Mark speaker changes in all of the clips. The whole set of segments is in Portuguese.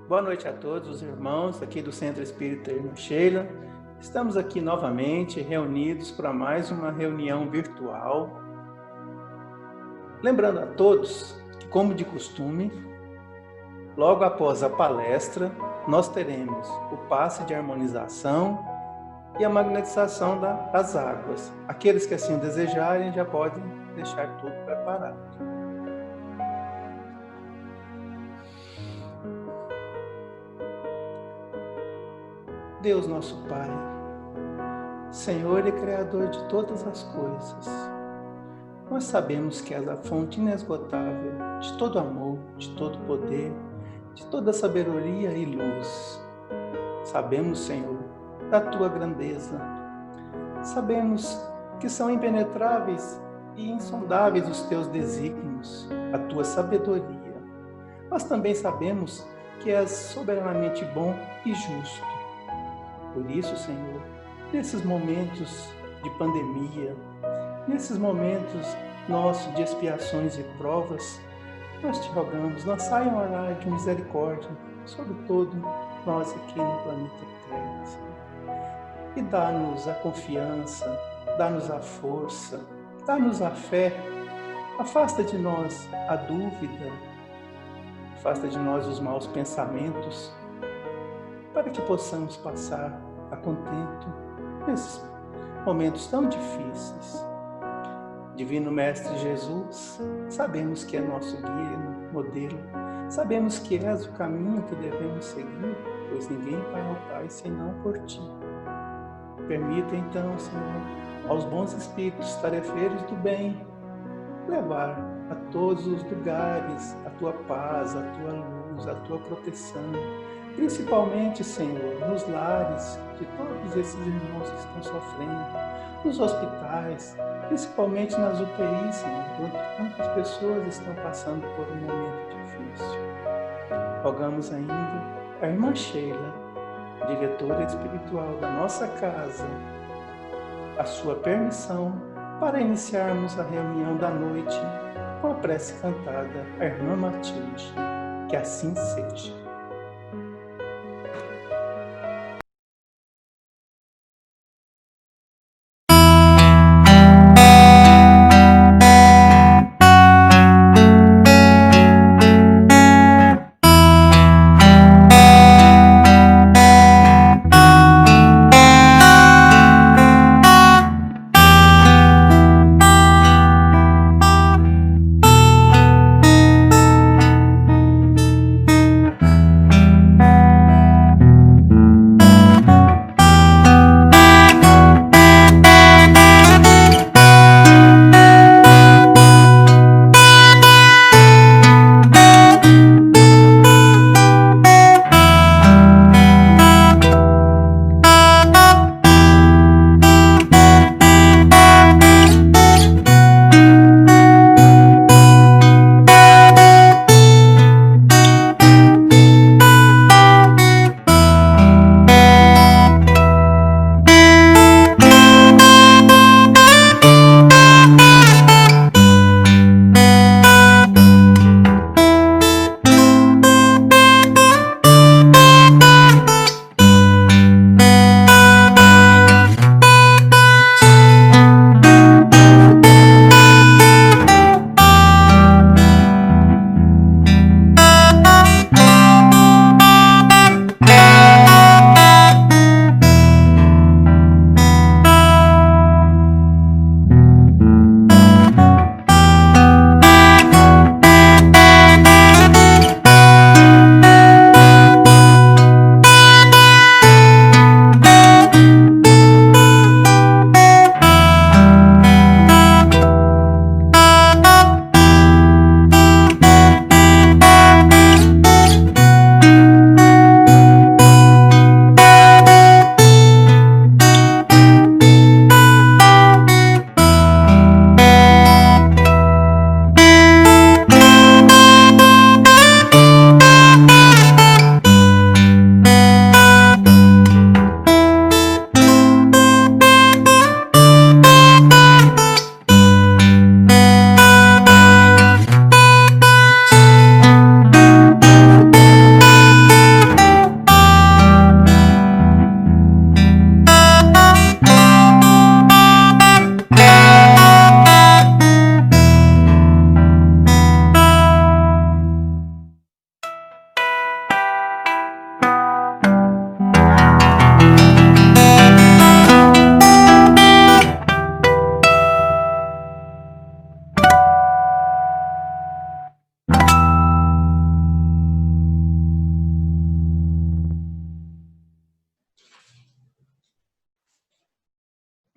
Speaker 1: Boa noite a todos os irmãos aqui do Centro Espírita Irmã Sheila. Estamos aqui novamente reunidos para mais uma reunião virtual. Lembrando a todos que, como de costume, logo após a palestra, nós teremos o passe de harmonização e a magnetização das águas. Aqueles que assim desejarem já podem deixar tudo preparado. Deus nosso Pai, Senhor e Criador de todas as coisas, nós sabemos que és a fonte inesgotável de todo amor, de todo poder, de toda sabedoria e luz. Sabemos, Senhor, da Tua grandeza. Sabemos que são impenetráveis e insondáveis os Teus desígnios, a Tua sabedoria. Mas também sabemos que és soberanamente bom e justo. Por isso, Senhor, nesses momentos de pandemia, nesses momentos nossos de expiações e provas, nós te rogamos, lançai um olhar de misericórdia sobre todo nós aqui no planeta Terra, Senhor. E dá-nos a confiança, dá-nos a força, dá-nos a fé, afasta de nós a dúvida, afasta de nós os maus pensamentos, para que possamos passar a contento nesses momentos tão difíceis. Divino Mestre Jesus, sabemos que é nosso guia, modelo, sabemos que és o caminho que devemos seguir, pois ninguém vai ao Pai senão por Ti. Permita então, Senhor, aos bons espíritos tarefeiros do bem, levar a todos os lugares a Tua paz, a Tua luz, a Tua proteção, principalmente, Senhor, nos lares de todos esses irmãos que estão sofrendo, nos hospitais, principalmente nas UTIs, Senhor, onde tantas pessoas estão passando por um momento difícil. Rogamos ainda a Irmã Sheila, diretora espiritual da nossa casa, a sua permissão para iniciarmos a reunião da noite com a prece cantada à Irmã Matilde. Que assim seja.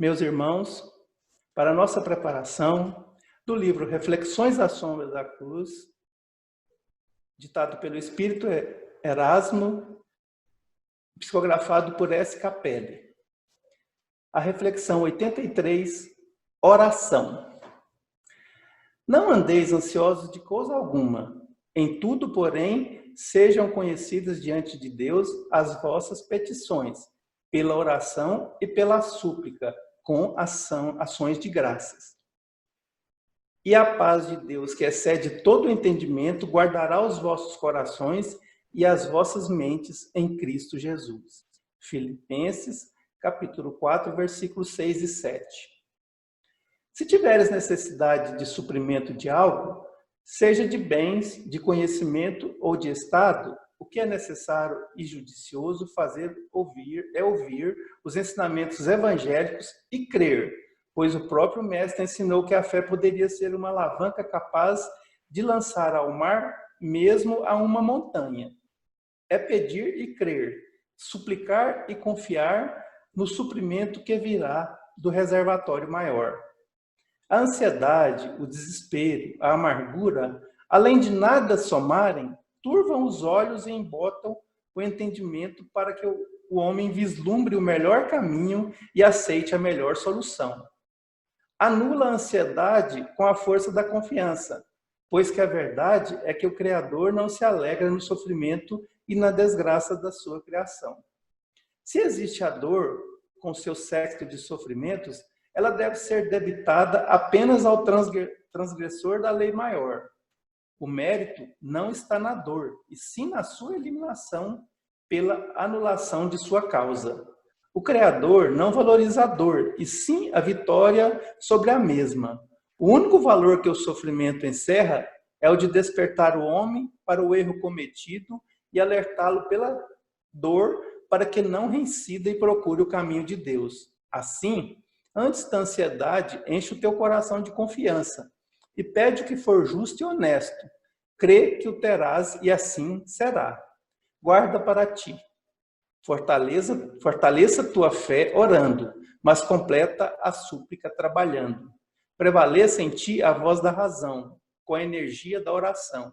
Speaker 1: Meus irmãos, para nossa preparação do livro Reflexões à Sombra da Cruz, ditado pelo Espírito Erasmo, psicografado por S. Capelli. A reflexão 83, oração. Não andeis ansiosos de coisa alguma, em tudo, porém, sejam conhecidas diante de Deus as vossas petições, pela oração e pela súplica, com ações de graças. E a paz de Deus, que excede todo o entendimento, guardará os vossos corações e as vossas mentes em Cristo Jesus. Filipenses, capítulo 4, versículos 6 e 7. Se tiveres necessidade de suprimento de algo, seja de bens, de conhecimento ou de estado, o que é necessário e judicioso fazer é ouvir os ensinamentos evangélicos e crer, pois o próprio Mestre ensinou que a fé poderia ser uma alavanca capaz de lançar ao mar, mesmo a uma montanha. É pedir e crer, suplicar e confiar no suprimento que virá do reservatório maior. A ansiedade, o desespero, a amargura, além de nada somarem, turvam os olhos e embotam o entendimento para que o homem vislumbre o melhor caminho e aceite a melhor solução. Anula a ansiedade com a força da confiança, pois que a verdade é que o Criador não se alegra no sofrimento e na desgraça da sua criação. Se existe a dor com seu séquito de sofrimentos, ela deve ser debitada apenas ao transgressor da lei maior. O mérito não está na dor, e sim na sua eliminação pela anulação de sua causa. O Criador não valoriza a dor, e sim a vitória sobre a mesma. O único valor que o sofrimento encerra é o de despertar o homem para o erro cometido e alertá-lo pela dor para que não reincida e procure o caminho de Deus. Assim, antes da ansiedade, enche o teu coração de confiança e pede o que for justo e honesto. Crê que o terás e assim será. Guarda para ti. Fortaleça tua fé orando, mas completa a súplica trabalhando. Prevaleça em ti a voz da razão, com a energia da oração.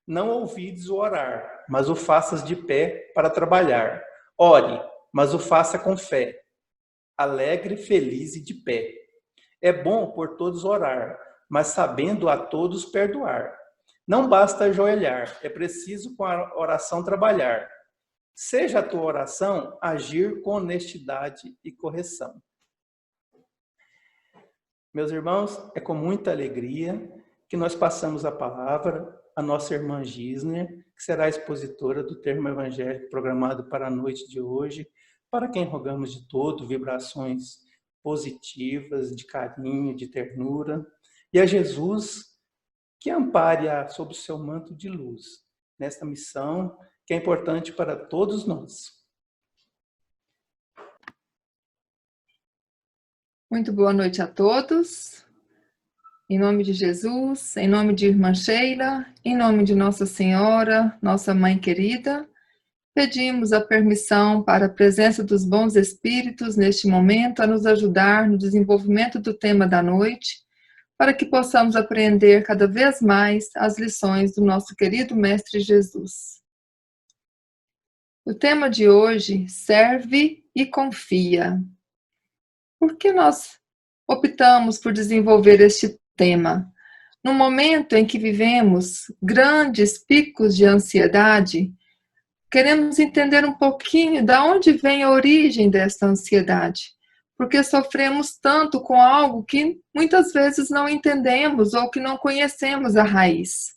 Speaker 1: Não ouvides o orar, mas o faças de pé para trabalhar. Ore, mas o faça com fé. Alegre, feliz e de pé. É bom por todos orar, mas sabendo a todos perdoar. Não basta ajoelhar, é preciso com a oração trabalhar. Seja a tua oração agir com honestidade e correção. Meus irmãos, é com muita alegria que nós passamos a palavra à nossa irmã Gisner, que será a expositora do termo evangélico programado para a noite de hoje, para quem rogamos de todo vibrações positivas, de carinho, de ternura, e a Jesus que ampare-a sob o seu manto de luz, nesta missão que é importante para todos nós.
Speaker 2: Muito boa noite a todos. Em nome de Jesus, em nome de Irmã Sheila, em nome de Nossa Senhora, nossa Mãe querida, pedimos a permissão para a presença dos bons espíritos neste momento a nos ajudar no desenvolvimento do tema da noite, para que possamos aprender cada vez mais as lições do nosso querido Mestre Jesus. O tema de hoje, serve e confia. Por que nós optamos por desenvolver este tema? No momento em que vivemos grandes picos de ansiedade, queremos entender um pouquinho de onde vem a origem dessa ansiedade, porque sofremos tanto com algo que muitas vezes não entendemos ou que não conhecemos a raiz.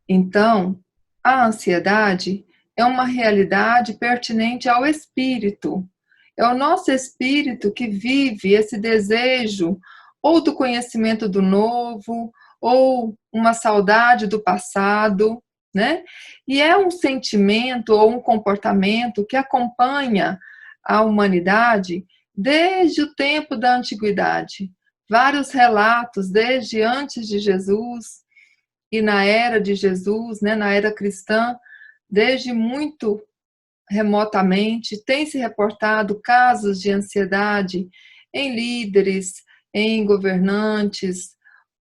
Speaker 2: Então, a ansiedade é uma realidade pertinente ao espírito. É o nosso espírito que vive esse desejo ou do conhecimento do novo, ou uma saudade do passado, né? E é um sentimento ou um comportamento que acompanha a humanidade desde o tempo da antiguidade. Vários relatos desde antes de Jesus e na era de Jesus, né, na era cristã, desde muito remotamente, tem se reportado casos de ansiedade em líderes, em governantes,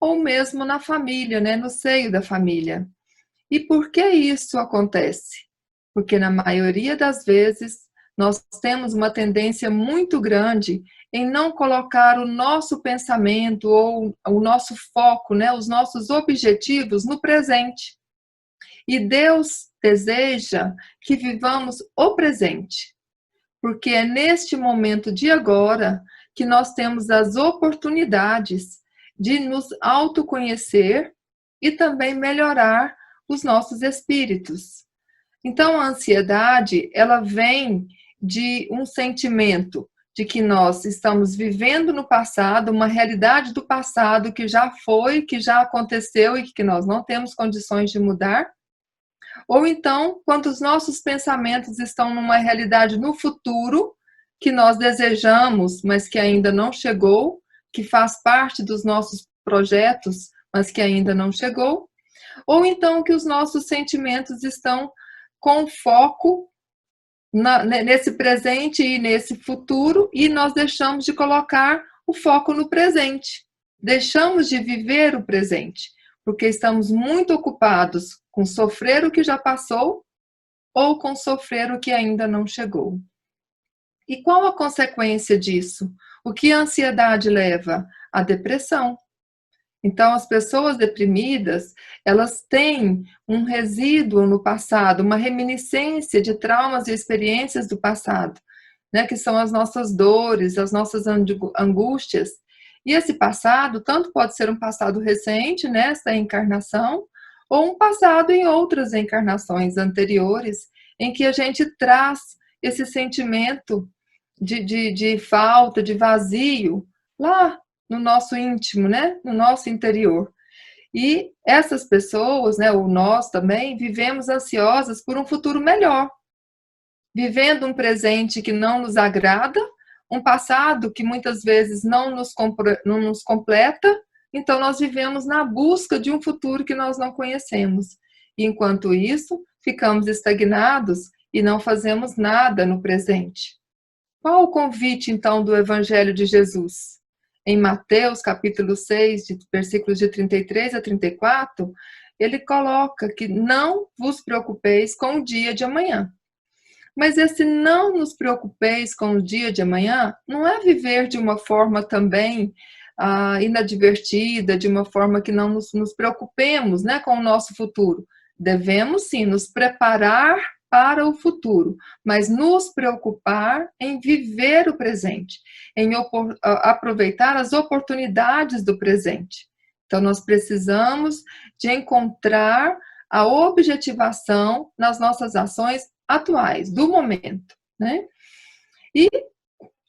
Speaker 2: ou mesmo na família, né, no seio da família. E por que isso acontece? Porque na maioria das vezes nós temos uma tendência muito grande em não colocar o nosso pensamento ou o nosso foco, né, os nossos objetivos no presente. E Deus deseja que vivamos o presente, porque é neste momento de agora que nós temos as oportunidades de nos autoconhecer e também melhorar os nossos espíritos. Então, a ansiedade, ela vem de um sentimento de que nós estamos vivendo no passado, uma realidade do passado que já foi, que já aconteceu e que nós não temos condições de mudar. Ou então, quando os nossos pensamentos estão numa realidade no futuro, que nós desejamos, mas que ainda não chegou, que faz parte dos nossos projetos, mas que ainda não chegou. Ou então que os nossos sentimentos estão com foco nesse presente e nesse futuro, e nós deixamos de colocar o foco no presente. Deixamos de viver o presente, porque estamos muito ocupados com sofrer o que já passou ou com sofrer o que ainda não chegou. E qual a consequência disso? O que a ansiedade leva? A depressão. Então, as pessoas deprimidas, elas têm um resíduo no passado, uma reminiscência de traumas e experiências do passado, né, que são as nossas dores, as nossas angústias. E esse passado, tanto pode ser um passado recente, nessa encarnação, ou um passado em outras encarnações anteriores, em que a gente traz esse sentimento de falta, de vazio, lá no nosso íntimo, né? No nosso interior. E essas pessoas, né, ou nós também, vivemos ansiosas por um futuro melhor, vivendo um presente que não nos agrada, um passado que muitas vezes não nos completa, então nós vivemos na busca de um futuro que nós não conhecemos. E enquanto isso, ficamos estagnados e não fazemos nada no presente. Qual o convite, então, do Evangelho de Jesus? Em Mateus, capítulo 6, versículos de 33 a 34, ele coloca que não vos preocupeis com o dia de amanhã. Mas esse não nos preocupeis com o dia de amanhã não é viver de uma forma também inadvertida, de uma forma que não nos preocupemos, né, com o nosso futuro. Devemos sim nos preparar para o futuro, mas nos preocupar em viver o presente, em aproveitar as oportunidades do presente. Então, nós precisamos de encontrar a objetivação nas nossas ações atuais, do momento, né? E,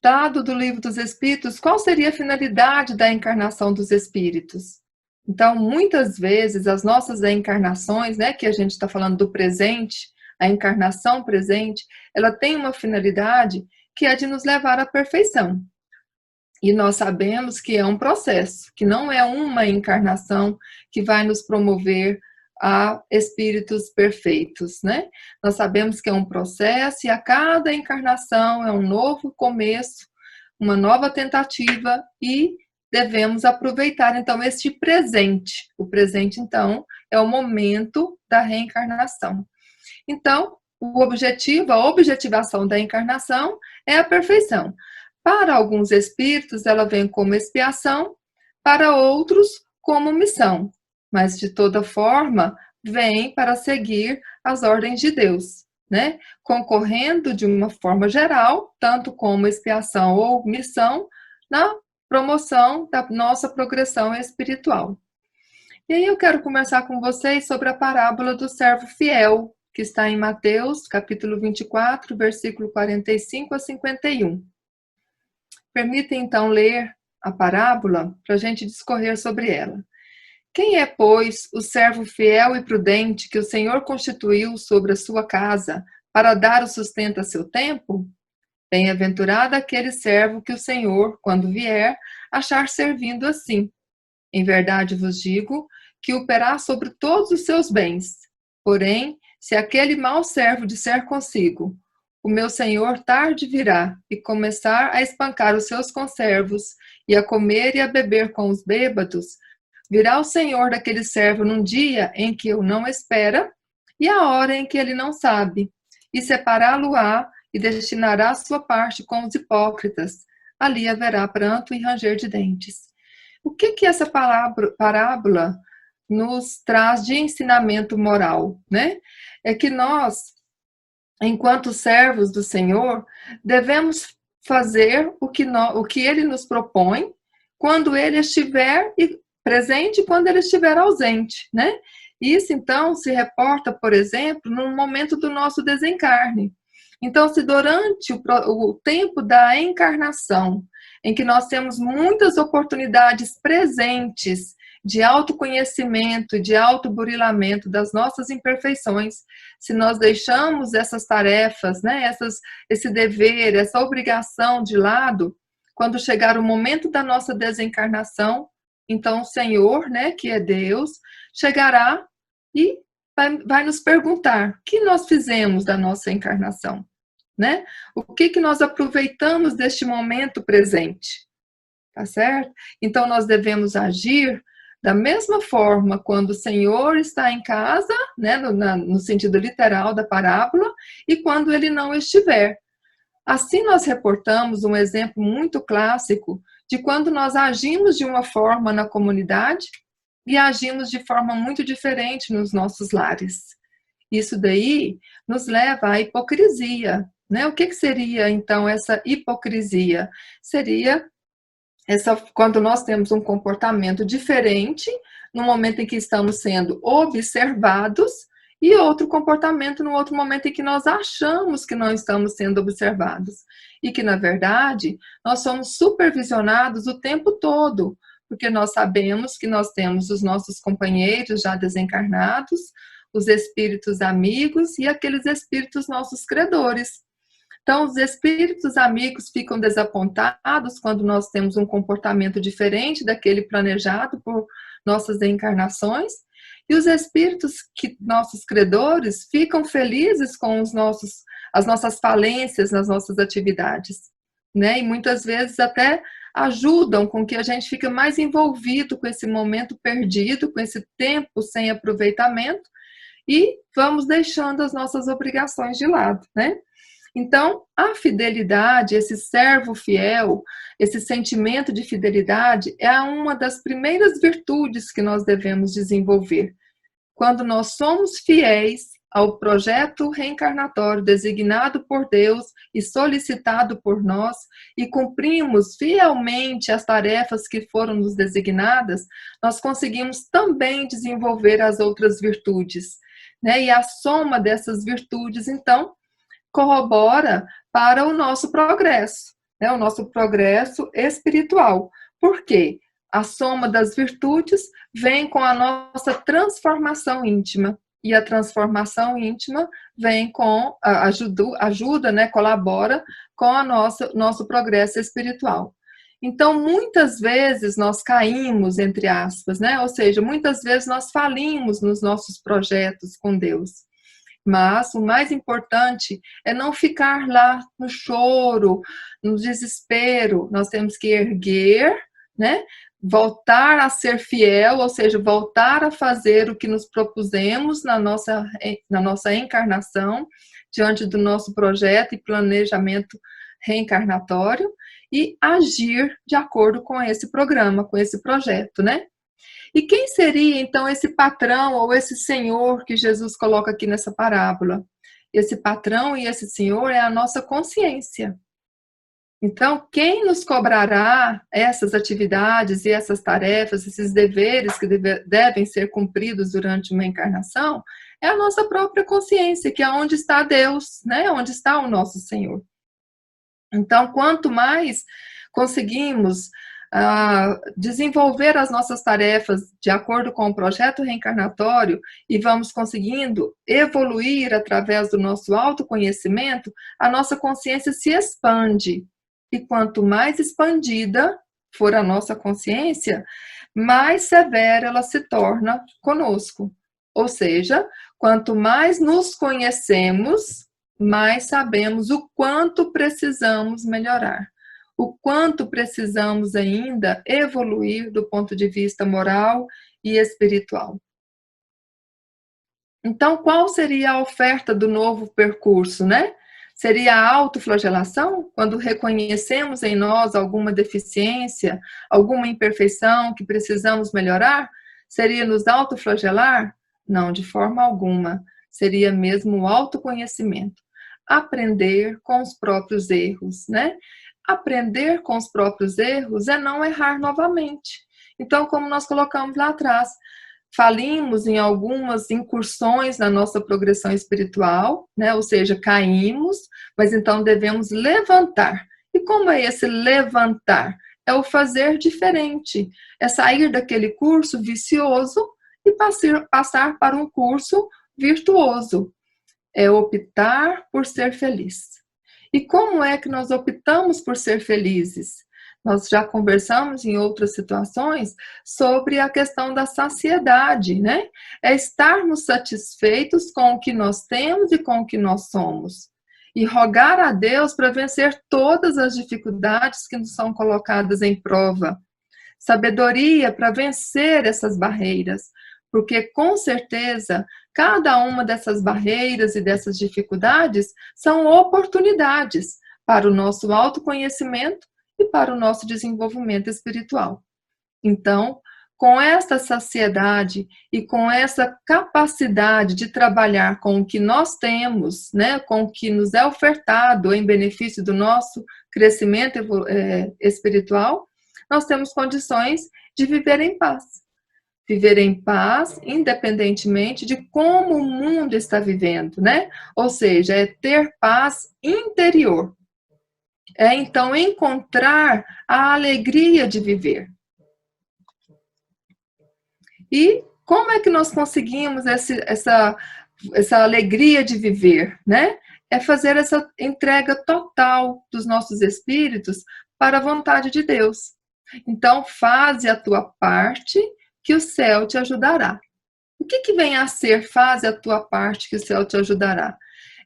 Speaker 2: dado do Livro dos Espíritos, qual seria a finalidade da encarnação dos espíritos? Então, muitas vezes, as nossas encarnações, né, que a gente está falando do presente, a encarnação presente, ela tem uma finalidade que é de nos levar à perfeição. E nós sabemos que é um processo, que não é uma encarnação que vai nos promover a espíritos perfeitos, né? Nós sabemos que é um processo e a cada encarnação é um novo começo, uma nova tentativa e devemos aproveitar, então, este presente. O presente, então, é o momento da reencarnação. Então, o objetivo, a objetivação da encarnação é a perfeição. Para alguns espíritos, ela vem como expiação, para outros, como missão. Mas, de toda forma, vem para seguir as ordens de Deus, né? Concorrendo de uma forma geral, tanto como expiação ou missão, na promoção da nossa progressão espiritual. E aí eu quero conversar com vocês sobre a parábola do servo fiel, que está em Mateus, capítulo 24, versículo 45 a 51. Permitem, então, ler a parábola para a gente discorrer sobre ela. Quem é, pois, o servo fiel e prudente que o Senhor constituiu sobre a sua casa para dar o sustento a seu tempo? Bem-aventurado aquele servo que o Senhor, quando vier, achar servindo assim. Em verdade vos digo que operará sobre todos os seus bens. Porém, se aquele mau servo disser consigo, o meu senhor tarde virá e começar a espancar os seus conservos e a comer e a beber com os bêbados, virá o senhor daquele servo num dia em que eu não espera e a hora em que ele não sabe, e separá-lo-á e destinará a sua parte com os hipócritas. Ali haverá pranto e ranger de dentes. O que essa parábola nos traz de ensinamento moral, né? É que nós, enquanto servos do Senhor, devemos fazer o que Ele nos propõe quando Ele estiver presente e quando Ele estiver ausente, né? Isso, então, se reporta, por exemplo, no momento do nosso desencarne. Então, se durante o tempo da encarnação, em que nós temos muitas oportunidades presentes de autoconhecimento, de autoburilamento das nossas imperfeições, se nós deixamos essas tarefas, né, esse dever, essa obrigação de lado, quando chegar o momento da nossa desencarnação, então o Senhor, né, que é Deus, chegará e vai nos perguntar: o que nós fizemos da nossa encarnação? Né? O que nós aproveitamos deste momento presente? Tá certo? Então nós devemos agir da mesma forma quando o Senhor está em casa, né, no sentido literal da parábola, e quando ele não estiver. Assim nós reportamos um exemplo muito clássico de quando nós agimos de uma forma na comunidade e agimos de forma muito diferente nos nossos lares. Isso daí nos leva à hipocrisia, né? O que seria então essa hipocrisia? Seria quando nós temos um comportamento diferente no momento em que estamos sendo observados e outro comportamento no outro momento em que nós achamos que não estamos sendo observados. E que, na verdade, nós somos supervisionados o tempo todo, porque nós sabemos que nós temos os nossos companheiros já desencarnados, os espíritos amigos e aqueles espíritos nossos credores. Então, os espíritos amigos ficam desapontados quando nós temos um comportamento diferente daquele planejado por nossas encarnações, e os espíritos nossos credores ficam felizes com as nossas falências nas nossas atividades, né? E muitas vezes até ajudam com que a gente fique mais envolvido com esse momento perdido, com esse tempo sem aproveitamento, e vamos deixando as nossas obrigações de lado, né? Então, a fidelidade, esse servo fiel, esse sentimento de fidelidade é uma das primeiras virtudes que nós devemos desenvolver. Quando nós somos fiéis ao projeto reencarnatório designado por Deus e solicitado por nós, e cumprimos fielmente as tarefas que foram nos designadas, nós conseguimos também desenvolver as outras virtudes, né? E a soma dessas virtudes, então, corrobora para o nosso progresso, né? O nosso progresso espiritual. Por quê? A soma das virtudes vem com a nossa transformação íntima. E a transformação íntima vem com ajuda, né, colabora com a nosso progresso espiritual. Então, muitas vezes nós caímos, entre aspas, né? Ou seja, muitas vezes nós falimos nos nossos projetos com Deus. Mas o mais importante é não ficar lá no choro, no desespero. Nós temos que erguer, né? Voltar a ser fiel, ou seja, voltar a fazer o que nos propusemos na nossa encarnação, diante do nosso projeto e planejamento reencarnatório, e agir de acordo com esse programa, com esse projeto, né? E quem seria, então, esse patrão ou esse senhor que Jesus coloca aqui nessa parábola? Esse patrão e esse senhor é a nossa consciência. Então, quem nos cobrará essas atividades e essas tarefas, esses deveres que devem ser cumpridos durante uma encarnação, é a nossa própria consciência, que é onde está Deus, né? Onde está o nosso Senhor. Então, quanto mais conseguimos desenvolver as nossas tarefas de acordo com o projeto reencarnatório e vamos conseguindo evoluir através do nosso autoconhecimento, a nossa consciência se expande. E quanto mais expandida for a nossa consciência, mais severa ela se torna conosco. Ou seja, quanto mais nos conhecemos, mais sabemos o quanto precisamos melhorar, o quanto precisamos ainda evoluir do ponto de vista moral e espiritual. Então, qual seria a oferta do novo percurso, né? Seria a autoflagelação, quando reconhecemos em nós alguma deficiência, alguma imperfeição que precisamos melhorar? Seria nos autoflagelar? Não, de forma alguma. Seria mesmo o autoconhecimento. Aprender com os próprios erros, né? Aprender com os próprios erros é não errar novamente. Então, como nós colocamos lá atrás, falimos em algumas incursões na nossa progressão espiritual, né? Ou seja, caímos, mas então devemos levantar. E como é esse levantar? É o fazer diferente, é sair daquele curso vicioso e passar para um curso virtuoso. É optar por ser feliz. E como é que nós optamos por ser felizes? Nós já conversamos em outras situações sobre a questão da saciedade, né? É estarmos satisfeitos com o que nós temos e com o que nós somos. E rogar a Deus para vencer todas as dificuldades que nos são colocadas em prova. Sabedoria para vencer essas barreiras. Porque, com certeza, cada uma dessas barreiras e dessas dificuldades são oportunidades para o nosso autoconhecimento e para o nosso desenvolvimento espiritual. Então, com esta saciedade e com essa capacidade de trabalhar com o que nós temos, né, com o que nos é ofertado em benefício do nosso crescimento espiritual, nós temos condições de viver em paz. Viver em paz, independentemente de como o mundo está vivendo, né? Ou seja, é ter paz interior. É, então, encontrar a alegria de viver. E como é que nós conseguimos essa alegria de viver, né? É fazer essa entrega total dos nossos espíritos para a vontade de Deus. Então, faze a tua parte, que o céu te ajudará. O que vem a ser faze a tua parte, que o céu te ajudará?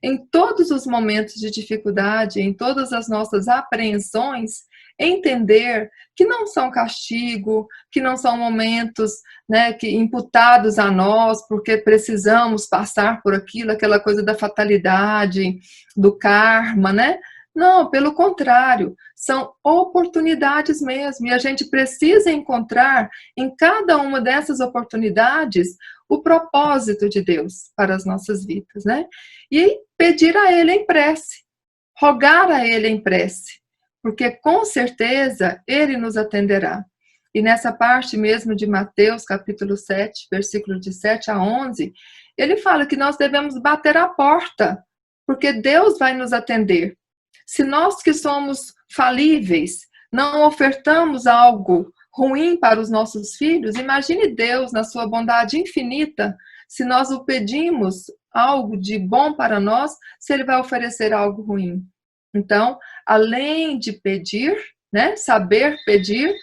Speaker 2: Em todos os momentos de dificuldade, em todas as nossas apreensões, entender que não são castigo, que não são momentos, né, que imputados a nós, porque precisamos passar por aquilo, aquela coisa da fatalidade, do karma, né? Não, pelo contrário, são oportunidades mesmo, e a gente precisa encontrar em cada uma dessas oportunidades o propósito de Deus para as nossas vidas, né? E pedir a Ele em prece, rogar a Ele em prece, porque com certeza Ele nos atenderá. E nessa parte mesmo de Mateus, capítulo 7, versículo de 7 a 11, ele fala que nós devemos bater a porta, porque Deus vai nos atender. Se nós que somos falíveis não ofertamos algo ruim para os nossos filhos, imagine Deus na sua bondade infinita, se nós o pedimos algo de bom para nós, se Ele vai oferecer algo ruim. Então, além de pedir, né, saber pedir,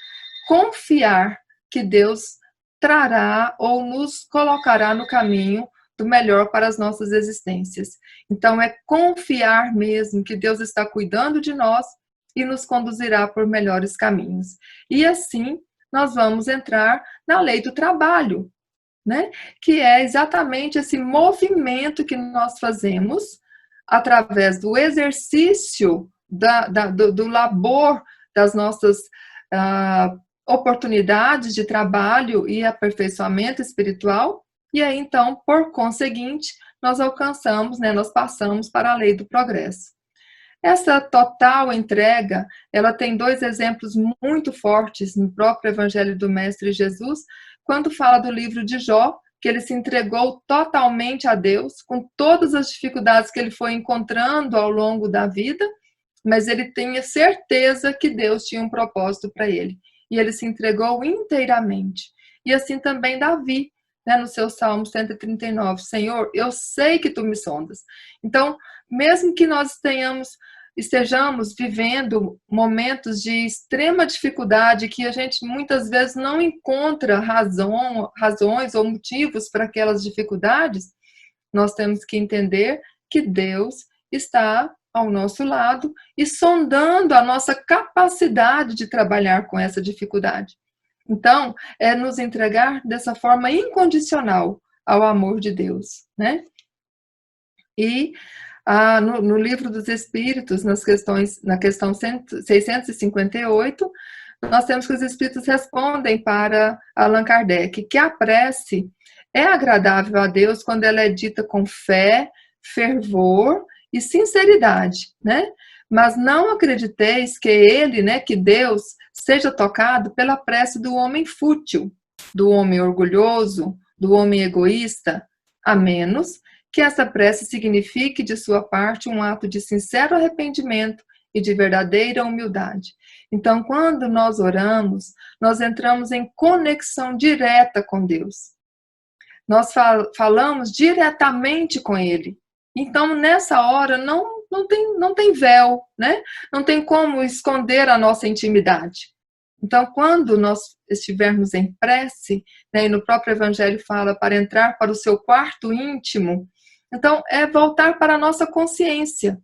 Speaker 2: confiar que Deus trará ou nos colocará no caminho do melhor para as nossas existências. Então, é confiar mesmo que Deus está cuidando de nós e nos conduzirá por melhores caminhos. E assim, nós vamos entrar na lei do trabalho, né? Que é exatamente esse movimento que nós fazemos através do exercício do labor das nossas oportunidades de trabalho e aperfeiçoamento espiritual. E aí, então, por conseguinte, nós alcançamos, né, nós passamos para a lei do progresso. Essa total entrega, ela tem dois exemplos muito fortes no próprio Evangelho do Mestre Jesus, quando fala do livro de Jó, que ele se entregou totalmente a Deus, com todas as dificuldades que ele foi encontrando ao longo da vida, mas ele tinha certeza que Deus tinha um propósito para ele. E ele se entregou inteiramente. E assim também Davi, né, no seu Salmo 139, Senhor, eu sei que tu me sondas. Então, mesmo que nós estejamos vivendo momentos de extrema dificuldade, que a gente muitas vezes não encontra razões ou motivos para aquelas dificuldades, nós temos que entender que Deus está ao nosso lado e sondando a nossa capacidade de trabalhar com essa dificuldade. Então, é nos entregar dessa forma incondicional ao amor de Deus, né? E no Livro dos Espíritos, na questão 658, nós temos que os Espíritos respondem para Allan Kardec que a prece é agradável a Deus quando ela é dita com fé, fervor e sinceridade, né? Mas não acrediteis que ele, né, que Deus, seja tocado pela prece do homem fútil, do homem orgulhoso, do homem egoísta, a menos que essa prece signifique de sua parte um ato de sincero arrependimento e de verdadeira humildade. Então, quando nós oramos, nós entramos em conexão direta com Deus. Nós falamos diretamente com Ele. Então, nessa hora, não tem véu, né? Não tem como esconder a nossa intimidade. Então, quando nós estivermos em prece, né, e no próprio Evangelho fala para entrar para o seu quarto íntimo, então é voltar para a nossa consciência,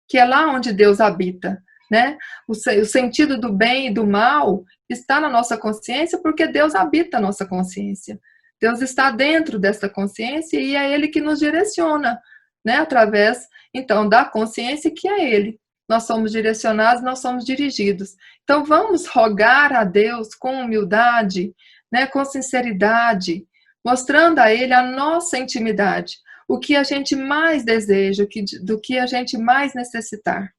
Speaker 2: que é lá onde Deus habita, né? O sentido do bem e do mal está na nossa consciência porque Deus habita a nossa consciência. Deus está dentro dessa consciência e é Ele que nos direciona, né? Através, então, da consciência que é Ele. Nós somos direcionados, nós somos dirigidos. Então, vamos rogar a Deus com humildade, né? Com sinceridade, mostrando a Ele a nossa intimidade, o que a gente mais deseja, do que a gente mais necessitar.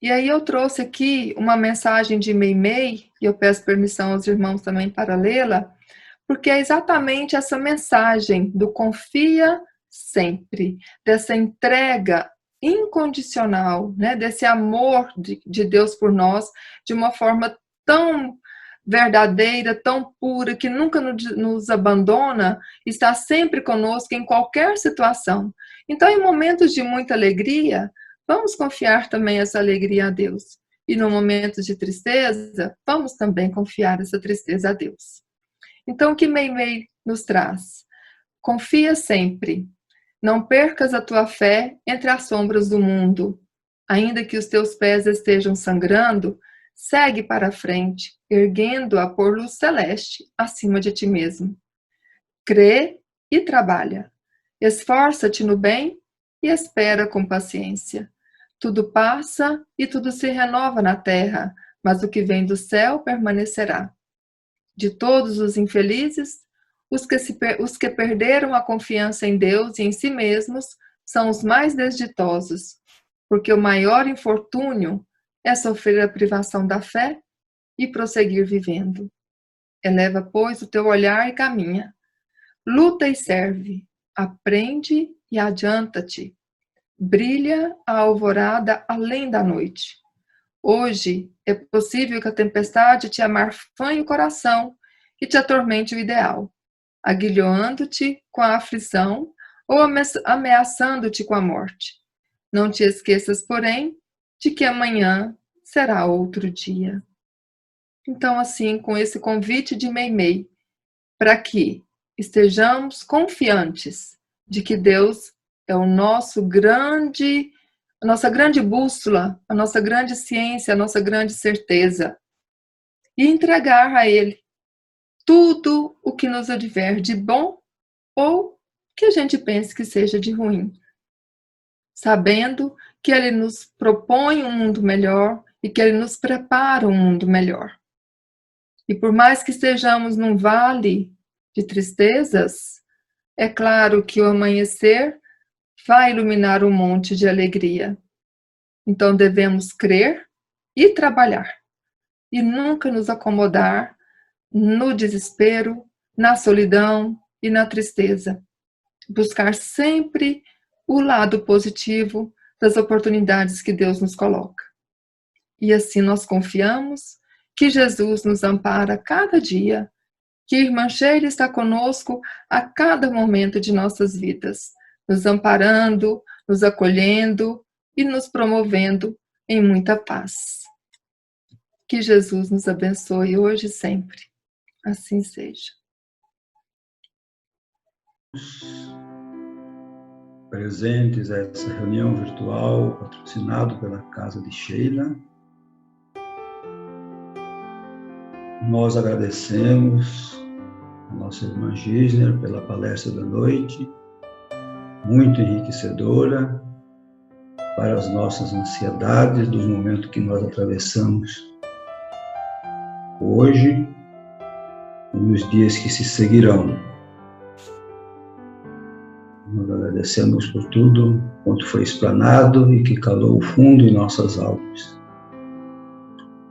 Speaker 2: E aí eu trouxe aqui uma mensagem de Meimei, e eu peço permissão aos irmãos também para lê-la, porque é exatamente essa mensagem do confia sempre, dessa entrega incondicional, né, desse amor de Deus por nós, de uma forma tão verdadeira, tão pura, que nunca nos abandona, está sempre conosco em qualquer situação. Então, em momentos de muita alegria, vamos confiar também essa alegria a Deus. E no momento de tristeza, vamos também confiar essa tristeza a Deus. Então, o que Meimei nos traz? Confia sempre. Não percas a tua fé entre as sombras do mundo. Ainda que os teus pés estejam sangrando, segue para frente, erguendo-a por luz celeste acima de ti mesmo. Crê e trabalha. Esforça-te no bem e espera com paciência. Tudo passa e tudo se renova na terra, mas o que vem do céu permanecerá. De todos os infelizes, os que perderam a confiança em Deus e em si mesmos são os mais desditosos, porque o maior infortúnio é sofrer a privação da fé e prosseguir vivendo. Eleva, pois, o teu olhar e caminha. Luta e serve, aprende e adianta-te. Brilha a alvorada além da noite. Hoje é possível que a tempestade te amarfanhe o coração e te atormente o ideal, aguilhoando-te com a aflição ou ameaçando-te com a morte. Não te esqueças, porém, de que amanhã será outro dia. Então, assim, com esse convite de Meimei, para que estejamos confiantes de que Deus é a nossa grande bússola, a nossa grande ciência, a nossa grande certeza. E entregar a Ele tudo o que nos adver de bom ou que a gente pense que seja de ruim. Sabendo que Ele nos propõe um mundo melhor e que Ele nos prepara um mundo melhor. E por mais que estejamos num vale de tristezas, é claro que o amanhecer vai iluminar um monte de alegria. Então devemos crer e trabalhar, e nunca nos acomodar no desespero, na solidão e na tristeza. Buscar sempre o lado positivo das oportunidades que Deus nos coloca. E assim nós confiamos que Jesus nos ampara a cada dia, que a Irmã Sheila está conosco a cada momento de nossas vidas, nos amparando, nos acolhendo e nos promovendo em muita paz. Que Jesus nos abençoe hoje e sempre. Assim seja.
Speaker 3: presentes a essa reunião virtual patrocinada pela Casa de Sheila. Nós agradecemos a nossa irmã Gisner pela palestra da noite, muito enriquecedora para as nossas ansiedades dos momentos que nós atravessamos hoje e nos dias que se seguirão. Nós agradecemos por tudo quanto foi explanado e que calou o fundo em nossas almas.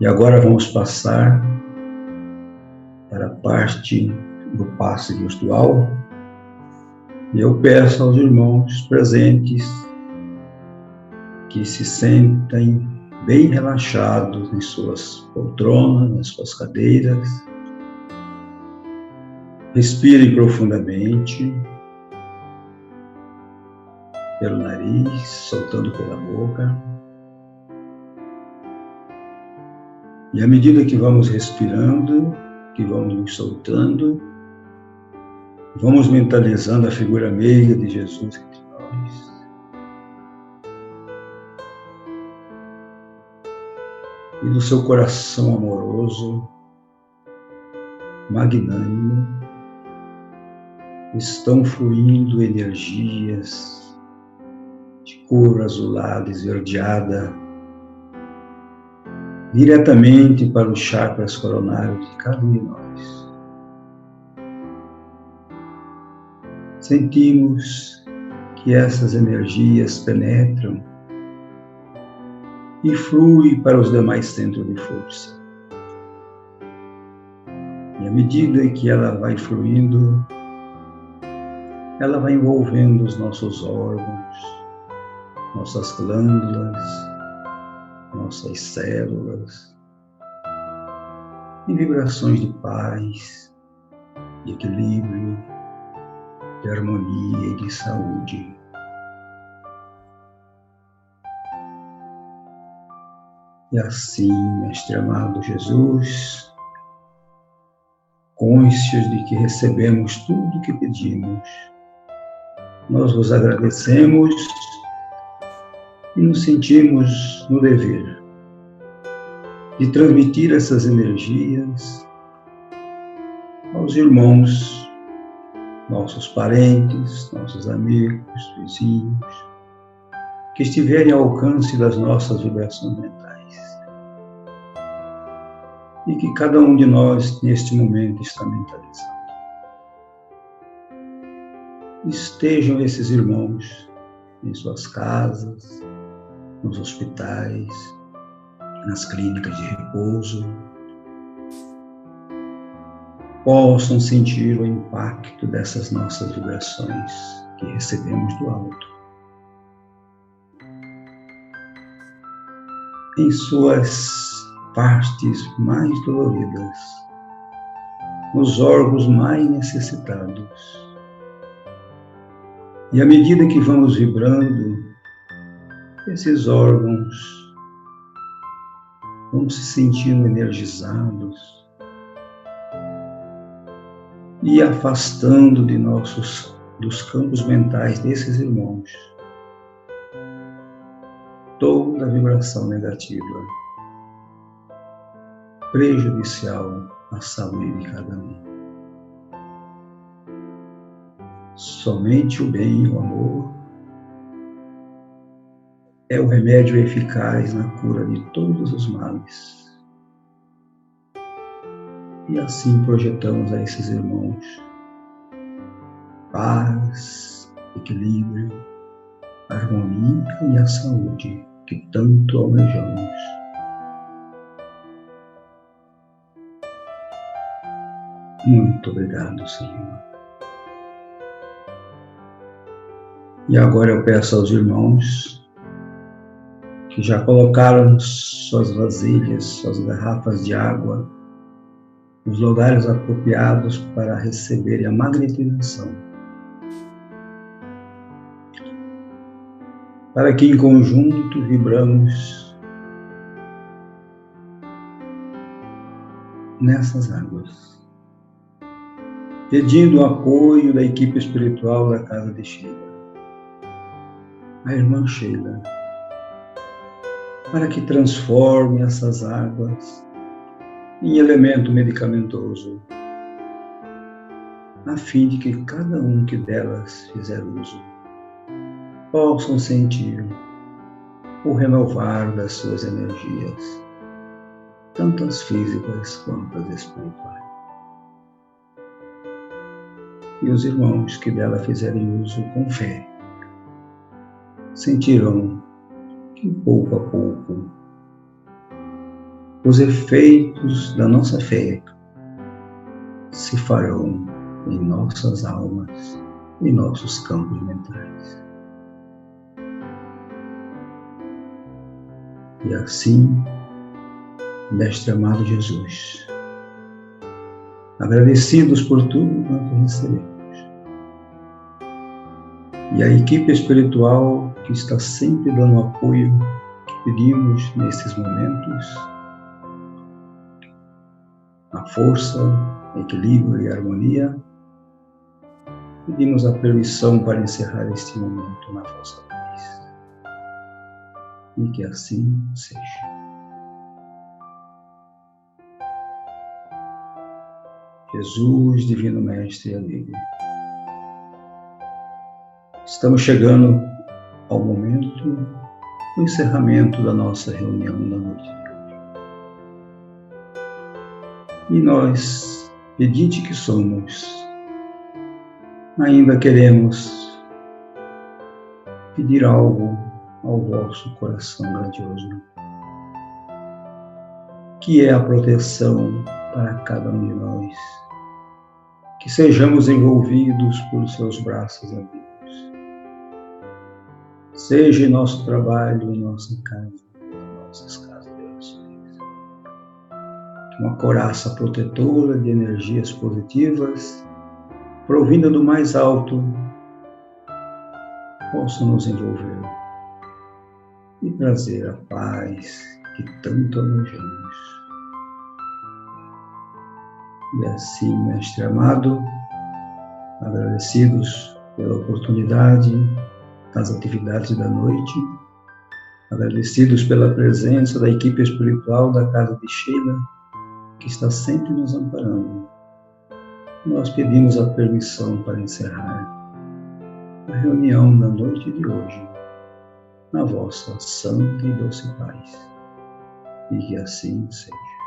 Speaker 3: E agora vamos passar para a parte do passe virtual. E eu peço aos irmãos presentes que se sentem bem relaxados em suas poltronas, nas suas cadeiras. Respirem profundamente pelo nariz, soltando pela boca. E à medida que vamos respirando, que vamos nos soltando, vamos mentalizando a figura meiga de Jesus entre nós. E do seu coração amoroso, magnânimo, estão fluindo energias de cor azulada, esverdeada, diretamente para os chakras coronários de cada um de nós. Sentimos que essas energias penetram e fluem para os demais centros de força. E à medida que ela vai fluindo, ela vai envolvendo os nossos órgãos, nossas glândulas, nossas células, em vibrações de paz, de equilíbrio, de harmonia e de saúde. E assim, Mestre amado Jesus, conscientes de que recebemos tudo o que pedimos, nós vos agradecemos e nos sentimos no dever de transmitir essas energias aos irmãos, nossos parentes, nossos amigos, vizinhos, que estiverem ao alcance das nossas vibrações mentais. E que cada um de nós, neste momento, está mentalizando. Estejam esses irmãos em suas casas, nos hospitais, nas clínicas de repouso, possam sentir o impacto dessas nossas vibrações que recebemos do alto. Em suas partes mais doloridas, nos órgãos mais necessitados. E à medida que vamos vibrando, esses órgãos vão se sentindo energizados e afastando de dos campos mentais desses irmãos toda a vibração negativa, prejudicial à saúde de cada um. Somente o bem e o amor é o remédio eficaz na cura de todos os males. E assim projetamos a esses irmãos paz, equilíbrio, harmonia e a saúde que tanto almejamos. Muito obrigado, Senhor. E agora eu peço aos irmãos que já colocaram suas vasilhas, suas garrafas de água nos lugares apropriados para receberem a magnetização, para que em conjunto vibramos nessas águas, pedindo o apoio da equipe espiritual da Casa de Sheila, a irmã Sheila, para que transforme essas águas em elemento medicamentoso, a fim de que cada um que delas fizer uso possam sentir o renovar das suas energias, tanto as físicas quanto as espirituais. E os irmãos que dela fizerem uso com fé sentirão que pouco a pouco os efeitos da nossa fé se farão em nossas almas e nossos campos mentais. E assim, Mestre amado Jesus, agradecidos por tudo quanto recebemos, e a equipe espiritual que está sempre dando o apoio que pedimos nesses momentos, a força, equilíbrio e harmonia, pedimos a permissão para encerrar este momento na vossa paz. E que assim seja. Jesus, Divino Mestre e amigo, estamos chegando ao momento do encerramento da nossa reunião da noite de hoje. E nós, pedinte que somos, ainda queremos pedir algo ao vosso coração grandioso, que é a proteção para cada um de nós, que sejamos envolvidos por seus braços amigos, seja em nosso trabalho, em nossa casa, em nossas casas de orações, que uma couraça protetora de energias positivas, provinda do mais alto, possa nos envolver e trazer a paz que tanto almejamos. E assim, Mestre amado, agradecidos pela oportunidade das atividades da noite, agradecidos pela presença da equipe espiritual da Casa de Sheila, que está sempre nos amparando, nós pedimos a permissão para encerrar a reunião da noite de hoje, na vossa santa e doce paz, e que assim seja.